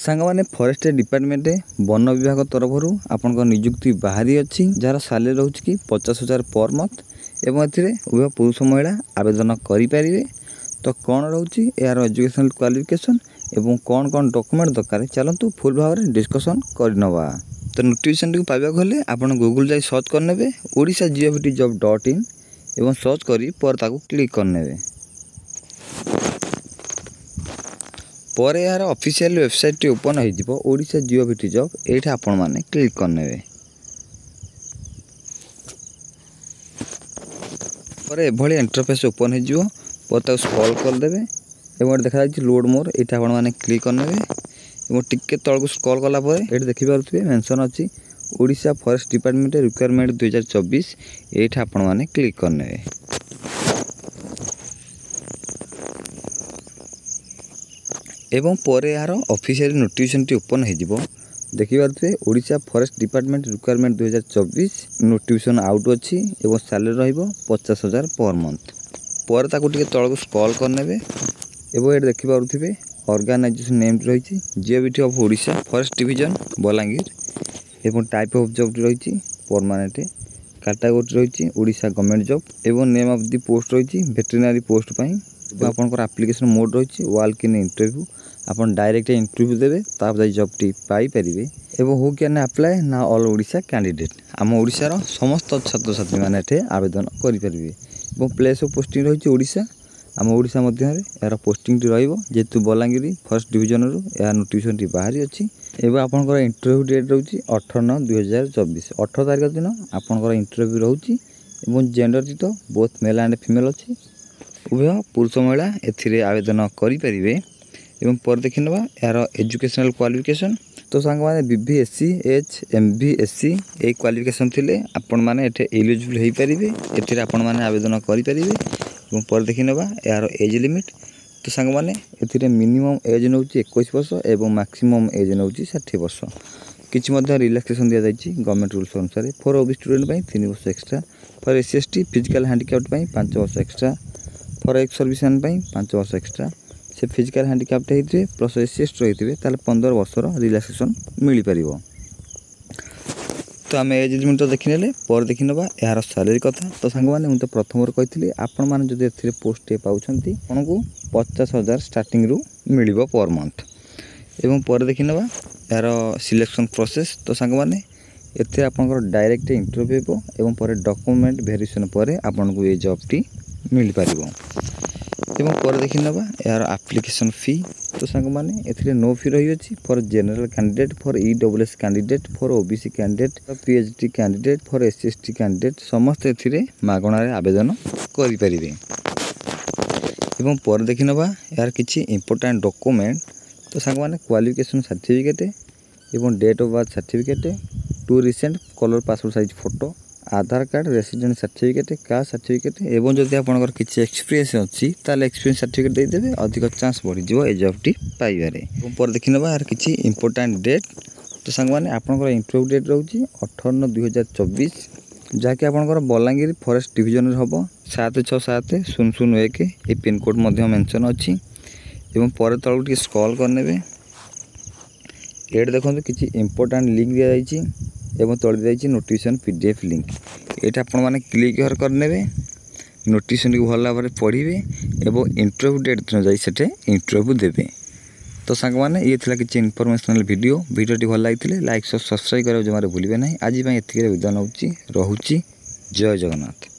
सांगमाने forest department one विभाग तरफ आपण नियुक्ति बाहरी अच्छी जार सालेरी रोच कि 50,000 पर मंथ एवं उभय पुरुष महिला आवेदन करें। तो कौन रोचे यार एजुकेशनल क्वालिफिकेशन एवं कौन कौन डॉक्यूमेंट दरकार चलतु फुल भाव में डिस्कसन करनवा। तो नोटिफिकेशन टी पाइबा गले आपण गूगल जाई सर्च करने ओडिशा जिओभिटी जॉब.in एवं सर्च करी पर ताकू क्लिक करने पर यार ऑफिशियल वेबसाइट ओपन हो ओडिशा जिओभिटी जॉब ये आपण मैंने क्लिक करने पर एभली इंटरफेस ओपन हो पर स्क्रॉल करदे और देखा लोड मोर ये आपण मैंने क्लिक करने टिके तलक स्क्रॉल कलापर ये देखिपे मेंशन अच्छी ओडिशा फॉरेस्ट डिपार्टमेंट रिक्वायरमेंट 2024 ये आपण मैंने क्लिक करने एवं पर यार ऑफिशियल नोटिफिकेशन टी ओपन हो देखिपे Odisha forest department recruitment 2024 notification out अच्छी एवं सैलरी रो 50,000 पर मंथ पर ताकू टिके तलक स्क्रॉल करने एवं ये देखिपे ऑर्गेनाइजेशन नेम रही जिओभिटी of Odisha forest division Balangir एवं टाइप ऑफ जॉब रही परमानेंट कैटेगरी रही ओडिशा गवर्नमेंट जॉब एवं नेम ऑफ द पोस्ट रही वेटरनरी पोस्ट पाई आपनकर एप्लिकेशन मोड रही वॉक इन इंटरव्यू आपन डायरेक्ट इंटरव्यू देवे ताप जाई जॉब टी पाई परिवे एवं हु कैन अप्लाई ना ऑल ओडिशा कैंडिडेट आम ओडिशार समस्त छात्र छात्री माने एठे आवेदन करि परिवे एवं प्लेस ऑफ पोस्टिंग रही ओडिशा आम ओडिशा मध्य यार पोस्टिंग टी रहिबो जेतु बलांगीर फर्स्ट डिवीजन रु या नोटिफिकेशन टी बाहरी अछि एवं आपनकर इंटरव्यू डेट रहउची 18/9/2024 18 तारिख दिन आपनकर इंटरव्यू रहउची एवं जेंडर टी तो बोथ मेल एंड फीमेल अछि उभय पुरुष महिला एथिरे आवेदन करि परिवे एवं पर देखि नबा यार एजुकेशनल क्वालिफिकेशन तो सांग माने बीबीएससी एमबीएससी ए क्वालिफिकेशन थिले आपण माने एठे एलिजिबल होई परिवे एथिरे आपण माने आवेदन करि परिवे एवं पर देखि नबा यार एज लिमिट तो सांग माने एथिरे मिनिमम एज नउची 21 वर्ष एवं मैक्सिमम एज नउची 60 वर्ष किछि मध्ये रिलैक्सेशन दिया जायछि गवर्नमेंट रूल्स अनुसार फॉर ओबी स्टूडेंट पई 3 वर्ष extra for SC physical handicapped पई 5 वर्ष एक्स्ट्रा फॉर एक्स सर्विसमैन पई 5 वर्ष एक्स्ट्रा से फिजिकल हैंडिकैप्ड होइथे प्लस एससी रहिथिबे ताले 15 वर्षर रिलैक्सेशन मिली परिबो। तो आम एज लिमिट देखने पर देखि नबा यार सैलरी कथा तो सांग माने मुझे प्रथम कही आपण मैंने जब ए पोस्ट पाउछंती आपको 50,000 स्टार्टिंग रु मिलिबो पर मंथ एवं पर देखि नबा यार सिलेक्शन प्रोसेस तो सांग माने एथे आपनकर डायरेक्ट इंटरव्यू हेबो एवं पर डॉक्यूमेंट वेरिफिकेशन पर आपन को ये जॉब टी मिल पारिबो एवं पर देखि नबा यार एप्लिकेशन फी तो सांग माने एथिरे नो फी रही अछि for general candidate for EWS candidate for OBC candidate PhD candidate for SC ST candidate समस्त एथिरे मागणा रे आवेदन करि परिबे एवं पर देखि नबा यार किछि इंपोर्टेंट डॉक्यूमेंट तो सांग माने क्वालिफिकेशन सर्टिफिकेट एवं date of birth certificate 2 recent colour passport size photo Aadhaar card resident certificate caste certificate एवं जदि आपनकर किछि एक्सपीरियंस अछि ताले एक्सपीरियंस सर्टिफिकेट दे देबे अधिक चांस बढ़ी जिवो ए जॉब टी पाइबारे एवं पर देखि नबा यार किछि इंपोर्टेंट डेट तो सांग माने आपनकर इंटरव्यू डेट रहउची 18/9/2024 जाके आपनकर बलांगीर फॉरेस्ट डिवीजन हबो 767001 ए पिन कोड मध्य मेंशन अछि एवं पर तळु टी स्क्रॉल करनेबे एड देखंतु किछि इंपोर्टेंट लिंक दिया जायछि एवं तळि जायछि नोटिफिकेशन पीडीएफ लिंक एटा आपण माने क्लिक करनेबे नोटिफिकेशन को भल भाव पढ़िबे एवं इंटरव्यू डेट दिन जाई सेटे इंटरव्यू देबे। तो सांग माने ये थिला किछि इनफॉरमेशनल वीडियोटी भल लागिथिले लाइक सब्सक्राइब करियो जमारे भूलिबे नाही। आज पई एतिके विदाय नउची रहुची जय जगन्नाथ।